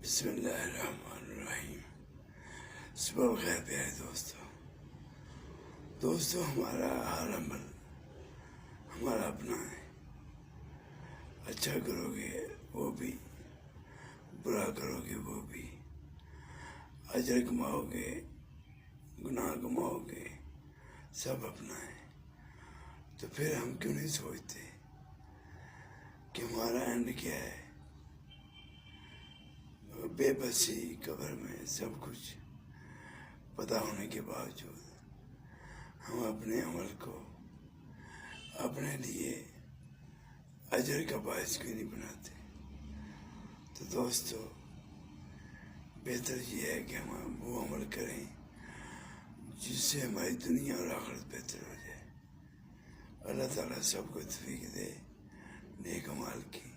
بسم اللہ الرحمن الرحیم۔ صبح بخیر پیارے دوستو، ہمارا ہر عمل ہمارا اپنا ہے۔ اچھا کرو گے وہ بھی، برا کرو گے وہ بھی، اجر کماؤ گے گناہ کماؤ گے، سب اپنا ہے۔ تو پھر ہم کیوں نہیں سوچتے کہ ہمارا اینڈ کیا ہے؟ بے بسی قبر میں سب کچھ پتہ ہونے کے باوجود ہم اپنے عمل کو اپنے لیے اجر کا باعث کیوں نہیں بناتے؟ تو دوستو، بہتر یہ ہے کہ ہم وہ عمل کریں جس سے ہماری دنیا اور آخرت بہتر ہو جائے۔ اللہ تعالیٰ سب کو توفیق دے نیک اعمال کی۔